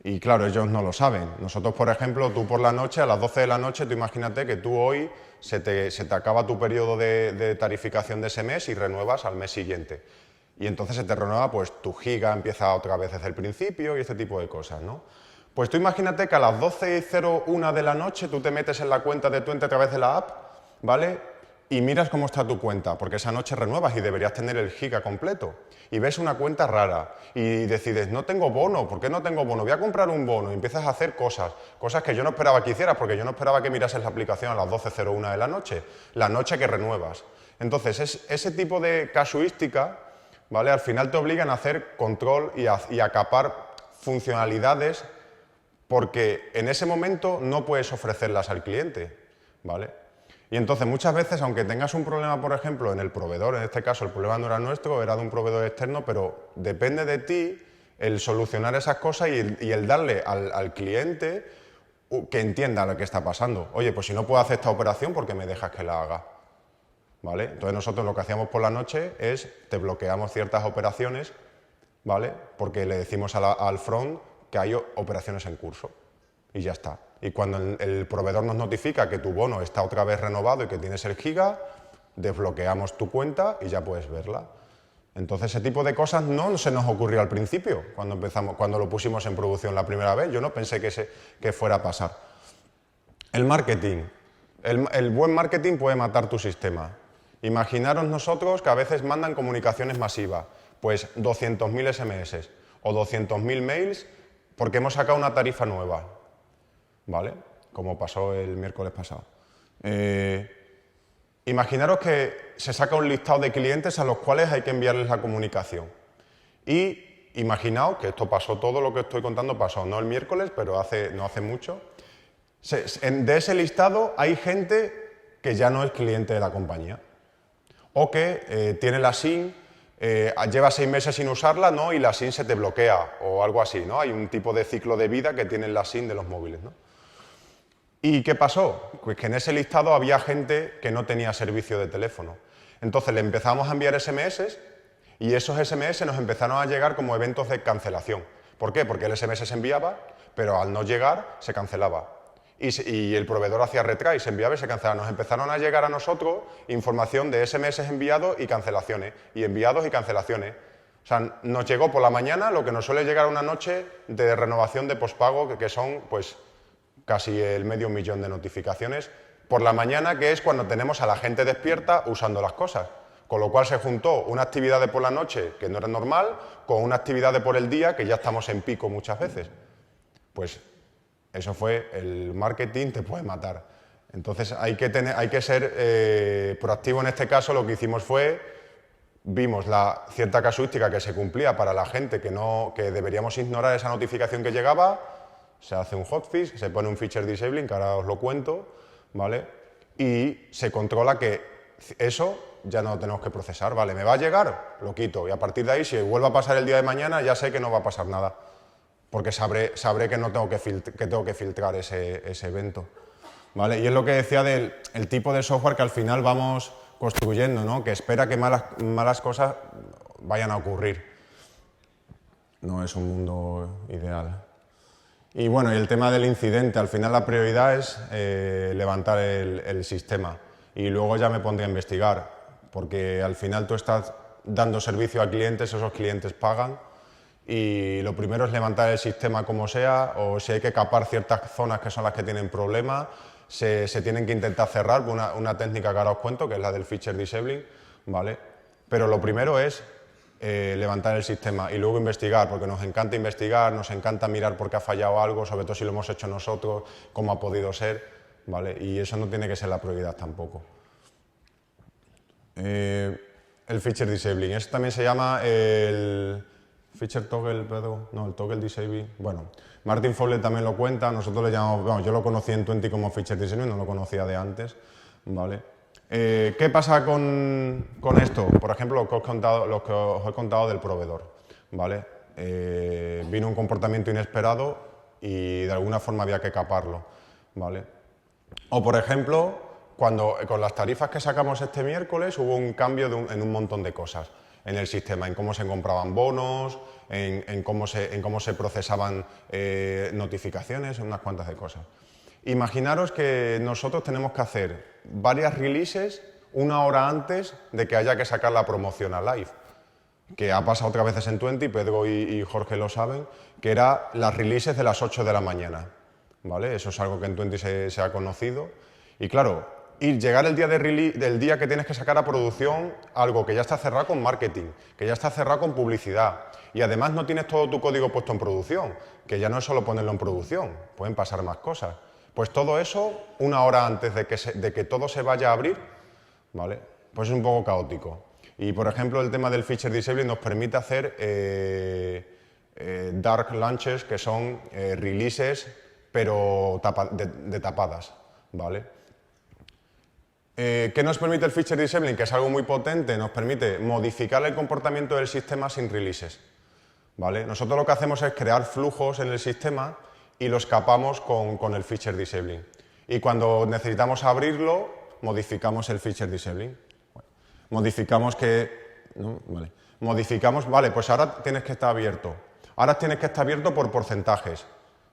Y claro, ellos no lo saben. Nosotros, por ejemplo, tú por la noche, a las 12 de la noche, tú imagínate que tú hoy se te acaba tu periodo de tarificación de ese mes y renuevas al mes siguiente. Y entonces se te renueva, pues tu giga empieza otra vez desde el principio y este tipo de cosas, ¿no? Pues tú imagínate que a las 12:01 de la noche tú te metes en la cuenta de Tuente a través de la app, ¿vale? Y miras cómo está tu cuenta, porque esa noche renuevas y deberías tener el giga completo. Y ves una cuenta rara y decides, no tengo bono, ¿por qué no tengo bono? Voy a comprar un bono y empiezas a hacer cosas que yo no esperaba que hicieras, porque yo no esperaba que mirases la aplicación a las 12:01 de la noche que renuevas. Entonces, ese tipo de casuística, ¿vale?, al final te obligan a hacer control y a capar funcionalidades porque en ese momento no puedes ofrecerlas al cliente, ¿vale? Y entonces muchas veces, aunque tengas un problema, por ejemplo, en el proveedor, en este caso el problema no era nuestro, era de un proveedor externo, pero depende de ti el solucionar esas cosas y el darle al cliente que entienda lo que está pasando. Oye, pues si no puedo hacer esta operación, ¿por qué me dejas que la haga? ¿Vale? Entonces nosotros lo que hacíamos por la noche es, te bloqueamos ciertas operaciones, ¿vale?, porque le decimos al front que hay operaciones en curso y ya está. Y cuando el proveedor nos notifica que tu bono está otra vez renovado y que tienes el giga, desbloqueamos tu cuenta y ya puedes verla. Entonces ese tipo de cosas no se nos ocurrió al principio, cuando lo pusimos en producción la primera vez. Yo no pensé que fuera a pasar. El marketing. El buen marketing puede matar tu sistema. Imaginaros nosotros que a veces mandan comunicaciones masivas, pues 200.000 SMS o 200.000 mails porque hemos sacado una tarifa nueva, ¿vale? Como pasó el miércoles pasado. Imaginaros que se saca un listado de clientes a los cuales hay que enviarles la comunicación. Y imaginaos que esto pasó, todo lo que estoy contando pasó, no el miércoles, pero no hace mucho. De ese listado hay gente que ya no es cliente de la compañía. O que tiene la SIM, lleva 6 meses sin usarla, ¿no? Y la SIM se te bloquea o algo así, ¿no? Hay un tipo de ciclo de vida que tienen la SIM de los móviles, ¿no? ¿Y qué pasó? Pues que en ese listado había gente que no tenía servicio de teléfono. Entonces le empezamos a enviar SMS y esos SMS nos empezaron a llegar como eventos de cancelación. ¿Por qué? Porque el SMS se enviaba, pero al no llegar se cancelaba. Y el proveedor hacía retry, se enviaba y se cancelaba. Nos empezaron a llegar a nosotros información de SMS enviados y cancelaciones, y enviados y cancelaciones. O sea, nos llegó por la mañana lo que nos suele llegar una noche de renovación de pospago, que son pues casi el 500.000 de notificaciones por la mañana, que es cuando tenemos a la gente despierta usando las cosas. Con lo cual se juntó una actividad de por la noche, que no era normal, con una actividad de por el día, que ya estamos en pico muchas veces. Pues eso fue, el marketing te puede matar. Entonces hay que ser proactivo. En este caso lo que hicimos fue, vimos la cierta casuística que se cumplía para la gente, que deberíamos ignorar esa notificación que llegaba, se hace un hotfix, se pone un feature disabling, que ahora os lo cuento, ¿vale? Y se controla que eso ya no lo tenemos que procesar, ¿vale? ¿Me va a llegar? Lo quito, y a partir de ahí, si vuelve a pasar el día de mañana, ya sé que no va a pasar nada, porque sabré que no tengo que filtrar ese evento, ¿vale? Y es lo que decía del tipo de software que al final vamos construyendo, ¿no? Que espera que malas cosas vayan a ocurrir. No es un mundo ideal. Y bueno, y el tema del incidente, al final la prioridad es levantar el sistema y luego ya me pondré a investigar, porque al final tú estás dando servicio a clientes, esos clientes pagan y lo primero es levantar el sistema como sea, o si hay que capar ciertas zonas que son las que tienen problemas, se tienen que intentar cerrar, una técnica que ahora os cuento, que es la del feature disabling, ¿vale? Pero lo primero es levantar el sistema y luego investigar, porque nos encanta investigar, nos encanta mirar por qué ha fallado algo, sobre todo si lo hemos hecho nosotros, cómo ha podido ser, ¿vale? Y eso no tiene que ser la prioridad tampoco. El feature disabling, eso también se llama el feature toggle, no, el toggle disabling. Bueno, Martin Fowler también lo cuenta, nosotros le llamamos, bueno, yo lo conocí en Twenty como feature disabling, no lo conocía de antes, ¿vale? ¿Qué pasa con esto? Por ejemplo, lo que os he contado del proveedor, ¿vale? Vino un comportamiento inesperado y de alguna forma había que caparlo, ¿vale? O por ejemplo, con las tarifas que sacamos este miércoles hubo un cambio en un montón de cosas en el sistema, en cómo se compraban bonos, en cómo se procesaban notificaciones, en unas cuantas de cosas. Imaginaros que nosotros tenemos que hacer varias releases una hora antes de que haya que sacar la promoción a live, que ha pasado otras veces en Twenty, Pedro y Jorge lo saben, que era las releases de las 8 de la mañana, ¿vale? Eso es algo que en Twenty se ha conocido. Y claro, llegar el día del día que tienes que sacar a producción algo que ya está cerrado con marketing, que ya está cerrado con publicidad, y además no tienes todo tu código puesto en producción, que ya no es solo ponerlo en producción, pueden pasar más cosas. Pues todo eso, una hora antes de que todo se vaya a abrir, ¿vale? Pues es un poco caótico. Y por ejemplo, el tema del feature disabling nos permite hacer dark launches, que son releases, pero de tapadas, ¿vale? ¿Qué nos permite el feature disabling? Que es algo muy potente, nos permite modificar el comportamiento del sistema sin releases, ¿vale? Nosotros lo que hacemos es crear flujos en el sistema y los capamos con el feature disabling. Y cuando necesitamos abrirlo, modificamos el feature disabling. Modificamos vale, pues ahora tienes que estar abierto. Ahora tienes que estar abierto por porcentajes,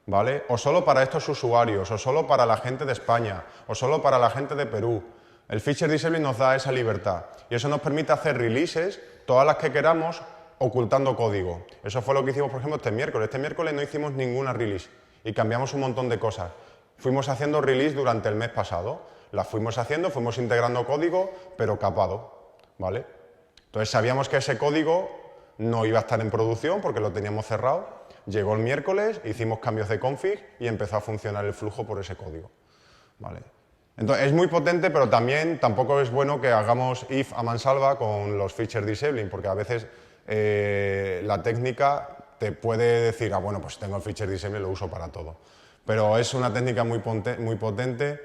¿vale? O solo para estos usuarios, o solo para la gente de España, o solo para la gente de Perú. El feature disabling nos da esa libertad y eso nos permite hacer releases, todas las que queramos, ocultando código. Eso fue lo que hicimos, por ejemplo, este miércoles. Este miércoles no hicimos ninguna release y cambiamos un montón de cosas. Fuimos haciendo release durante el mes pasado. Las fuimos haciendo, fuimos integrando código, pero capado, ¿vale? Entonces sabíamos que ese código no iba a estar en producción porque lo teníamos cerrado, Llegó el miércoles, hicimos cambios de config y empezó a funcionar el flujo por ese código. ¿Vale? Entonces, es muy potente, pero también tampoco es bueno que hagamos if a mansalva con los feature disabling, porque a veces la técnica te puede decir, ah, bueno, pues tengo el feature disabling, lo uso para todo. Pero es una técnica muy potente.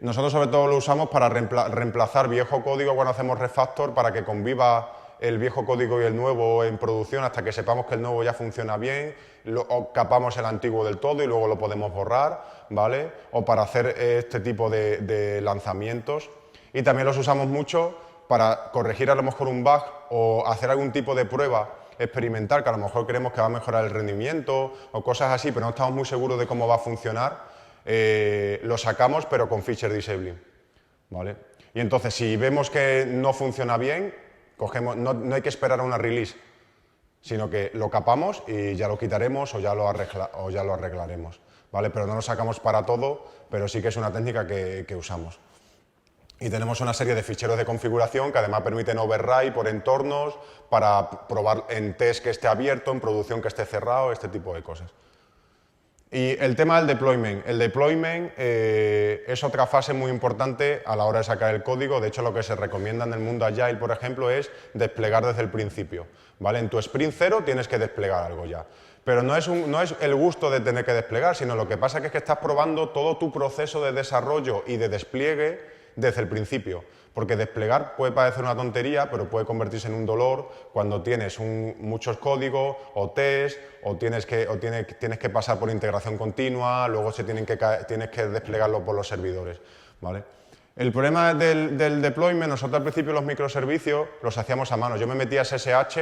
Nosotros sobre todo lo usamos para reemplazar viejo código cuando hacemos refactor, para que conviva el viejo código y el nuevo en producción hasta que sepamos que el nuevo ya funciona bien, o capamos el antiguo del todo y luego lo podemos borrar, ¿vale? O para hacer este tipo de lanzamientos. Y también los usamos mucho para corregir a lo mejor un bug o hacer algún tipo de prueba experimental que a lo mejor creemos que va a mejorar el rendimiento o cosas así, pero no estamos muy seguros de cómo va a funcionar. Lo sacamos pero con feature disabling, ¿vale? Y entonces si vemos que no funciona bien, no hay que esperar a una release, sino que lo capamos y ya lo quitaremos o ya lo arreglaremos, ¿vale? Pero no lo sacamos para todo, pero sí que es una técnica que usamos. Y tenemos una serie de ficheros de configuración que además permiten override por entornos para probar en test que esté abierto, en producción que esté cerrado, este tipo de cosas. Y el tema del deployment. El deployment es otra fase muy importante a la hora de sacar el código. De hecho, lo que se recomienda en el mundo Agile, por ejemplo, es desplegar desde el principio, ¿vale? En tu sprint 0 tienes que desplegar algo ya. Pero no es el gusto de tener que desplegar, sino lo que pasa es que estás probando todo tu proceso de desarrollo y de despliegue desde el principio. Porque desplegar puede parecer una tontería, pero puede convertirse en un dolor cuando tienes muchos códigos o test, o tienes que pasar por integración continua, luego tienes que desplegarlo por los servidores, ¿vale? El problema del deployment, nosotros al principio los microservicios los hacíamos a mano. Yo me metía a SSH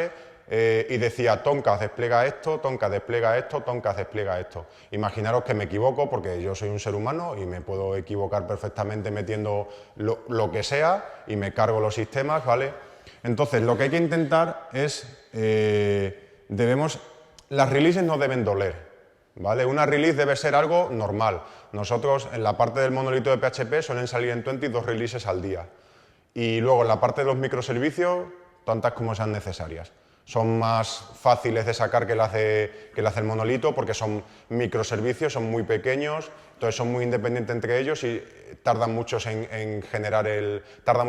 y decía Tomcat despliega esto, Tomcat despliega esto, Tomcat despliega esto. Imaginaros que me equivoco porque yo soy un ser humano y me puedo equivocar perfectamente metiendo lo que sea y me cargo los sistemas, ¿vale? Entonces lo que hay que intentar es, las releases no deben doler, ¿vale? Una release debe ser algo normal. Nosotros en la parte del monolito de PHP suelen salir en 20 2 releases al día. Y luego en la parte de los microservicios, tantas como sean necesarias. Son más fáciles de sacar que la hace el monolito porque son microservicios, son muy pequeños, entonces son muy independientes entre ellos y tarda muy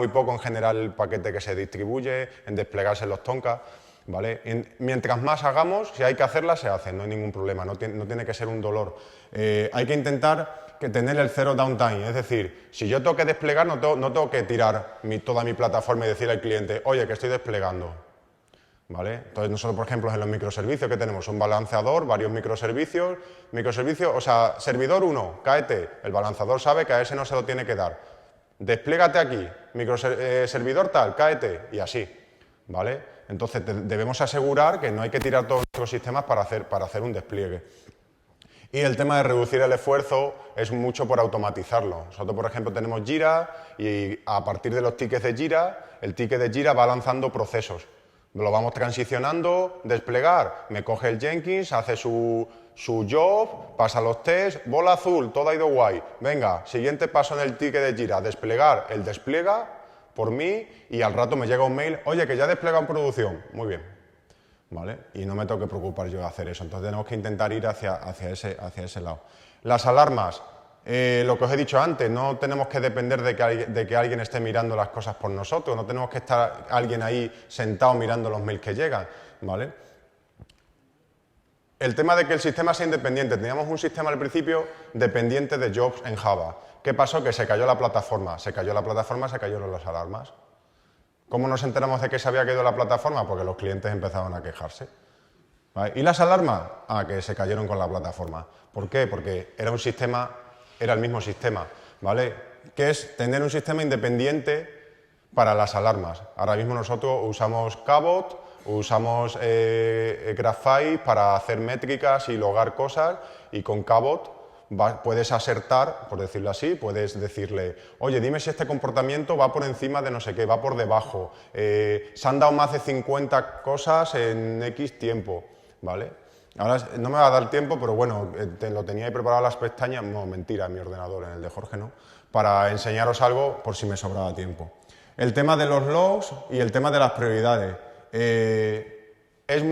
poco en generar el paquete que se distribuye, en desplegarse en los Tomcat, ¿vale? Mientras más hagamos, si hay que hacerlas, se hacen, no hay ningún problema, no tiene que ser un dolor. Hay que intentar tener el cero downtime, es decir, si yo tengo que desplegar, no tengo que tirar toda mi plataforma y decirle al cliente, oye, que estoy desplegando. ¿Vale? Entonces nosotros, por ejemplo, en los microservicios que tenemos un balanceador, varios microservicios, o sea, servidor 1, cáete, el balanceador sabe que a ese no se lo tiene que dar. Desplégate aquí, servidor tal, cáete, y así, ¿vale? Entonces debemos asegurar que no hay que tirar todos los sistemas para hacer un despliegue. Y el tema de reducir el esfuerzo es mucho por automatizarlo. Nosotros, por ejemplo, tenemos Jira y a partir de los tickets de Jira, el ticket de Jira va lanzando procesos. Lo vamos transicionando, desplegar, me coge el Jenkins, hace su job, pasa los tests, bola azul, todo ha ido guay. Venga, siguiente paso en el ticket de Jira, desplegar, él despliega por mí y al rato me llega un mail, oye, que ya he desplegado en producción. Muy bien, ¿vale? Y no me tengo que preocupar yo de hacer eso, entonces tenemos que intentar ir hacia ese lado. Las alarmas. Lo que os he dicho antes, no tenemos que depender de que alguien esté mirando las cosas por nosotros, no tenemos que estar alguien ahí sentado mirando los mails que llegan, ¿vale? El tema de que el sistema sea independiente, teníamos un sistema al principio dependiente de jobs en Java. ¿Qué pasó? Que se cayó la plataforma, se cayeron las alarmas. ¿Cómo nos enteramos de que se había caído la plataforma? Porque los clientes empezaron a quejarse. ¿Vale? ¿Y las alarmas? Que se cayeron con la plataforma. ¿Por qué? Porque era el mismo sistema, ¿vale? Que es tener un sistema independiente para las alarmas. Ahora mismo nosotros usamos Cabot, usamos Graphite para hacer métricas y logar cosas y con Cabot puedes asertar, por decirlo así, puedes decirle, oye, dime si este comportamiento va por encima de no sé qué, va por debajo, se han dado más de 50 cosas en X tiempo, ¿vale? Ahora no me va a dar tiempo, pero bueno, lo tenía ahí preparado las pestañas, no, mentira, en mi ordenador, en el de Jorge no, para enseñaros algo por si me sobraba tiempo. El tema de los logs y el tema de las prioridades. es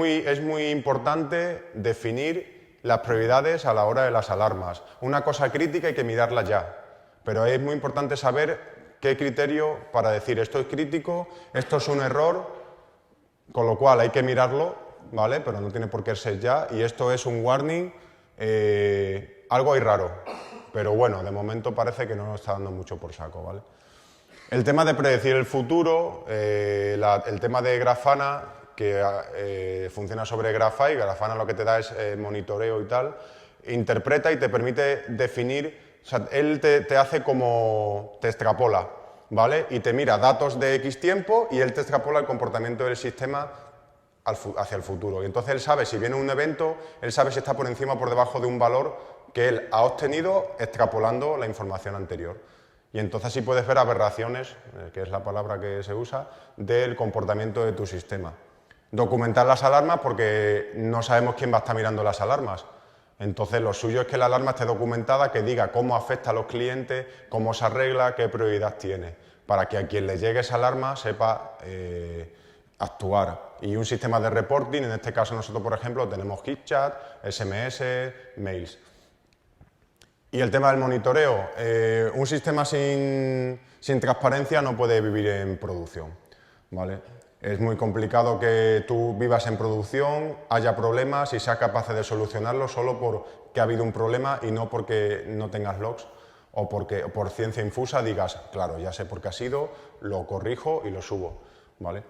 muy importante definir las prioridades a la hora de las alarmas. Una cosa crítica hay que mirarla ya, pero es muy importante saber qué criterio para decir esto es crítico, esto es un error, con lo cual hay que mirarlo, ¿vale? Pero no tiene por qué ser ya, y esto es un warning, algo hay raro, pero bueno, de momento parece que no nos está dando mucho por saco, ¿vale? El tema de predecir el futuro, el tema de Grafana, que funciona sobre Grafana, Grafana lo que te da es monitoreo y tal, interpreta y te permite definir, o sea, él te hace como, te extrapola, ¿vale? Y te mira datos de X tiempo y él te extrapola el comportamiento del sistema hacia el futuro. Y entonces él sabe si viene un evento, él sabe si está por encima o por debajo de un valor que él ha obtenido extrapolando la información anterior. Y entonces sí puedes ver aberraciones, que es la palabra que se usa, del comportamiento de tu sistema. Documentar las alarmas porque no sabemos quién va a estar mirando las alarmas. Entonces lo suyo es que la alarma esté documentada, que diga cómo afecta a los clientes, cómo se arregla, qué prioridad tiene, para que a quien le llegue esa alarma sepa actuar. Y un sistema de reporting, en este caso nosotros por ejemplo tenemos HitChat, SMS, mails. Y el tema del monitoreo, un sistema sin transparencia no puede vivir en producción, ¿vale? Es muy complicado que tú vivas en producción, haya problemas y seas capaz de solucionarlos solo porque ha habido un problema y no porque no tengas logs o porque por ciencia infusa digas, claro, ya sé por qué ha sido, lo corrijo y lo subo, ¿vale?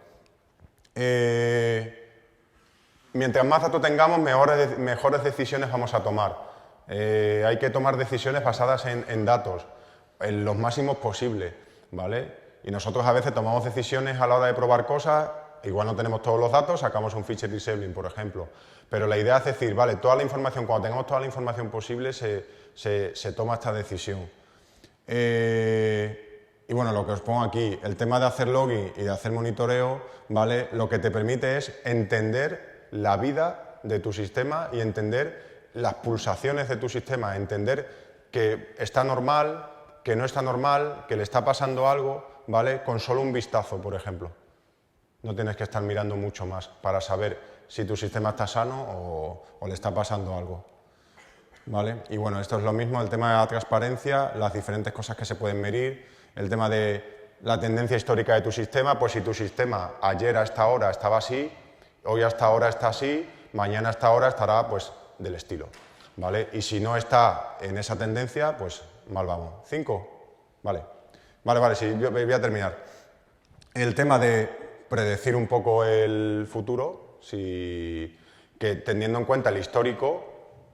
Mientras más datos tengamos, mejores decisiones vamos a tomar. Hay que tomar decisiones basadas en datos, en los máximos posibles, ¿vale? Y nosotros a veces tomamos decisiones a la hora de probar cosas, igual no tenemos todos los datos, sacamos un feature disabling, por ejemplo. Pero la idea es decir, vale, toda la información, cuando tengamos toda la información posible, se toma esta decisión. Y bueno, lo que os pongo aquí, el tema de hacer logging y de hacer monitoreo, ¿vale? Lo que te permite es entender la vida de tu sistema y entender las pulsaciones de tu sistema, entender que está normal, que no está normal, que le está pasando algo, ¿vale? Con solo un vistazo, por ejemplo. No tienes que estar mirando mucho más para saber si tu sistema está sano o le está pasando algo, ¿vale? Y bueno, esto es lo mismo, el tema de la transparencia, las diferentes cosas que se pueden medir, el tema de la tendencia histórica de tu sistema, pues si tu sistema ayer a esta hora estaba así, hoy a esta hora está así, mañana a esta hora estará pues del estilo, ¿vale? Y si no está en esa tendencia, pues mal vamos. 5, vale. Vale, sí, voy a terminar. El tema de predecir un poco el futuro, que teniendo en cuenta el histórico,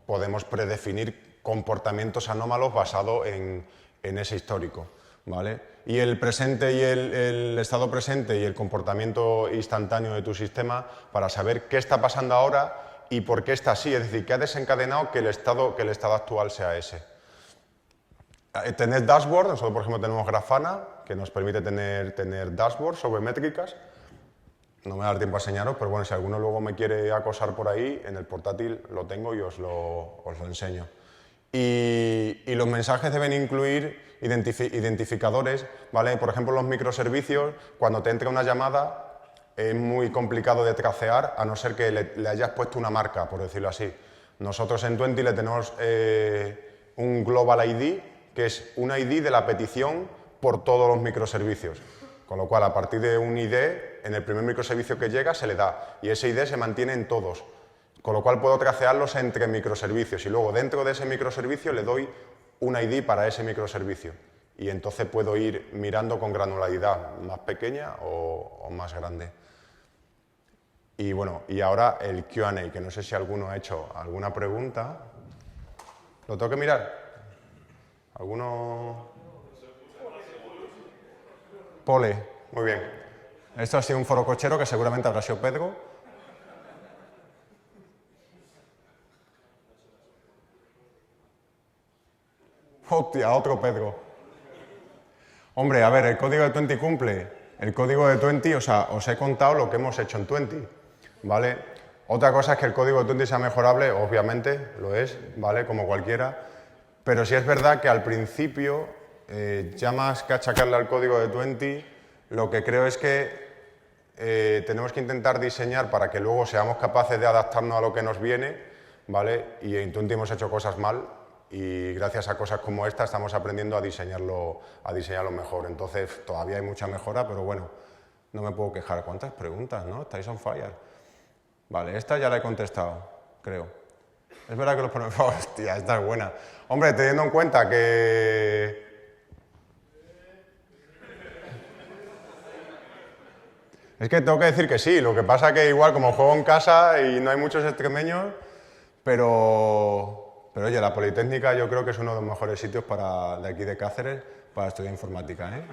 podemos predefinir comportamientos anómalos basados en ese histórico, ¿vale? Y el presente y el estado presente y el comportamiento instantáneo de tu sistema para saber qué está pasando ahora y por qué está así, es decir, qué ha desencadenado que el estado actual sea ese. Tener dashboard, nosotros por ejemplo tenemos Grafana, que nos permite tener dashboard sobre métricas. No me va a dar tiempo a enseñaros, pero bueno, si alguno luego me quiere acosar por ahí, en el portátil lo tengo y os lo enseño. Y los mensajes deben incluir identificadores, ¿vale? Por ejemplo, los microservicios, cuando te entra una llamada, es muy complicado de tracear, a no ser que le hayas puesto una marca, por decirlo así. Nosotros en Twenty le tenemos un Global ID, que es un ID de la petición por todos los microservicios. Con lo cual, a partir de un ID, en el primer microservicio que llega se le da, y ese ID se mantiene en todos. Con lo cual puedo tracearlos entre microservicios, y luego dentro de ese microservicio le doy un ID para ese microservicio. Y entonces puedo ir mirando con granularidad más pequeña o más grande. Y bueno, y ahora el Q&A, que no sé si alguno ha hecho alguna pregunta. ¿Lo tengo que mirar? ¿Alguno? Pole, muy bien. Esto ha sido un foro cochero que seguramente habrá sido Pedro. Hostia, otro Pedro. Hombre, a ver, el código de Twenty cumple. El código de Twenty, o sea, os he contado lo que hemos hecho en Twenty, ¿vale? Otra cosa es que el código de Twenty sea mejorable, obviamente, lo es, ¿vale? Como cualquiera. Pero sí es verdad que al principio, ya más que achacarle al código de Twenty, lo que creo es que tenemos que intentar diseñar para que luego seamos capaces de adaptarnos a lo que nos viene, ¿vale? Y en 20 hemos hecho cosas mal y gracias a cosas como esta estamos aprendiendo a diseñarlo mejor. Entonces todavía hay mucha mejora, pero bueno, no me puedo quejar. ¿Cuántas preguntas, no? Estáis on fire. Vale, esta ya la he contestado, creo. Es verdad que los ponemos... Hostia, esta es buena. Hombre, teniendo en cuenta que... Es que tengo que decir que sí, lo que pasa que igual como juego en casa y no hay muchos extremeños, pero oye, la Politécnica yo creo que es uno de los mejores sitios de aquí de Cáceres para estudiar informática, ¿eh?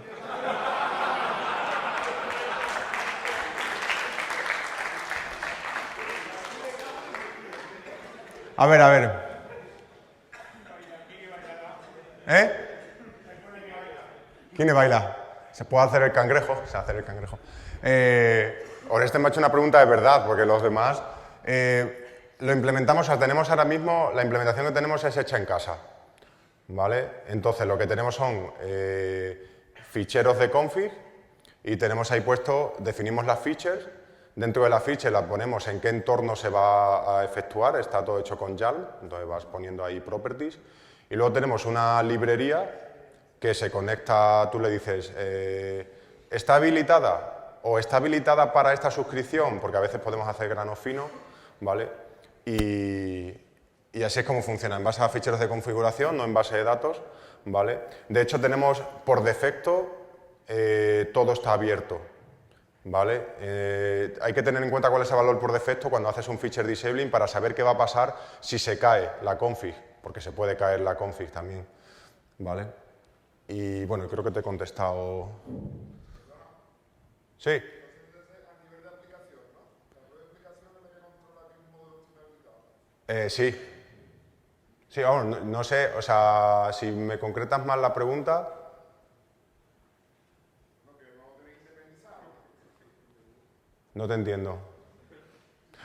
A ver. ¿Eh? ¿Quién baila? ¿Se puede hacer el cangrejo? Se hace el cangrejo. Oreste me ha hecho una pregunta de verdad, porque los demás lo implementamos, o sea, tenemos ahora mismo, la implementación que tenemos es hecha en casa, ¿vale? Entonces lo que tenemos son ficheros de config y tenemos ahí puesto, definimos las features, dentro de la feature la ponemos en qué entorno se va a efectuar, está todo hecho con YAML, entonces vas poniendo ahí properties, y luego tenemos una librería que se conecta, tú le dices, ¿está habilitada o está habilitada para esta suscripción? Porque a veces podemos hacer grano fino, ¿vale? Y así es como funciona, en base a ficheros de configuración, no en base de datos, ¿vale? De hecho, tenemos por defecto, todo está abierto, ¿vale? Hay que tener en cuenta cuál es el valor por defecto cuando haces un feature disabling para saber qué va a pasar si se cae la config, porque se puede caer la config también, ¿vale? Y bueno, creo que te he contestado. Sí. Sí. Sí, vamos, no sé, o sea, si me concretas más la pregunta. No te entiendo.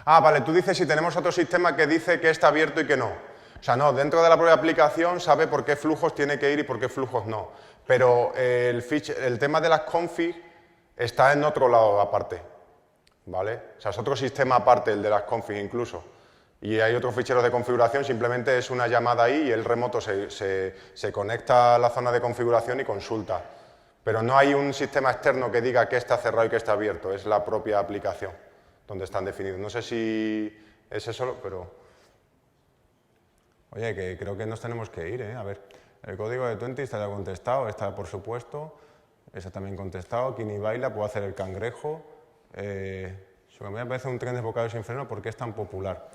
Ah, vale, tú dices si tenemos otro sistema que dice que está abierto y que no. O sea, no, dentro de la propia aplicación sabe por qué flujos tiene que ir y por qué flujos no. Pero el tema de las config está en otro lado aparte, ¿vale? O sea, es otro sistema aparte, el de las config incluso. Y hay otros ficheros de configuración, simplemente es una llamada ahí y el remoto se conecta a la zona de configuración y consulta. Pero no hay un sistema externo que diga qué está cerrado y qué está abierto, es la propia aplicación donde están definidos. No sé si es eso, pero... Oye, que creo que nos tenemos que ir, ¿eh? A ver, el código de 20 está ya contestado, está por supuesto, está también contestado, Kini baila, puedo hacer el cangrejo. Su campaña parece un tren de bocados sin freno, ¿por qué es tan popular?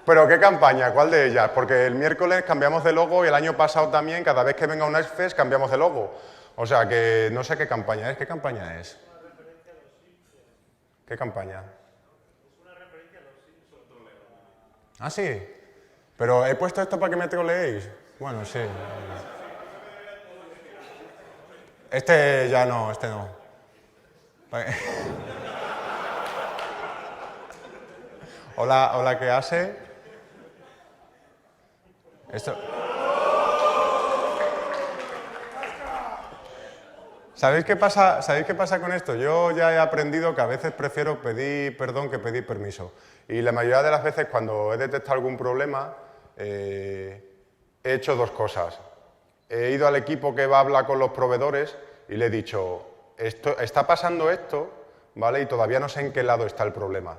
¿Pero qué campaña? ¿Cuál de ellas? Porque el miércoles cambiamos de logo y el año pasado también, cada vez que venga un Fest cambiamos de logo. O sea que no sé qué campaña es. ¿Qué campaña es? ¿Qué campaña? Ah, sí. Pero he puesto esto para que me troleéis. Bueno, sí. Este ya no, este no. Hola, ¿qué hace? Esto... ¿Sabéis qué pasa con esto? Yo ya he aprendido que a veces prefiero pedir perdón que pedir permiso. Y la mayoría de las veces cuando he detectado algún problema, he hecho dos cosas. He ido al equipo que va a hablar con los proveedores y le he dicho, está pasando esto, ¿vale? Y todavía no sé en qué lado está el problema.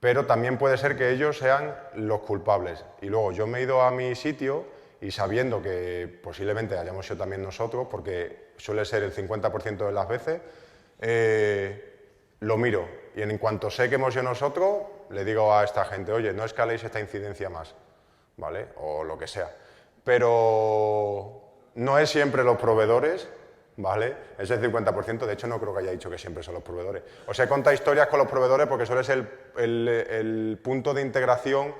Pero también puede ser que ellos sean los culpables. Y luego yo me he ido a mi sitio y sabiendo que posiblemente hayamos sido también nosotros, porque suele ser el 50% de las veces, lo miro. Y en cuanto sé que hemos sido nosotros, le digo a esta gente, oye, no escaléis esta incidencia más, ¿vale? O lo que sea. Pero no es siempre los proveedores, ¿vale? Es el 50%, de hecho no creo que haya dicho que siempre son los proveedores. Os he contado historias con los proveedores porque suele ser el punto de integración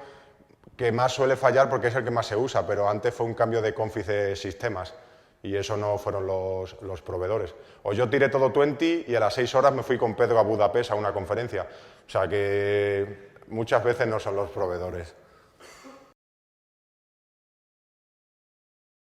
que más suele fallar porque es el que más se usa, pero antes fue un cambio de config de sistemas y eso no fueron los proveedores. O yo tiré todo 20 y a las 6 horas me fui con Pedro a Budapest a una conferencia. O sea que muchas veces no son los proveedores.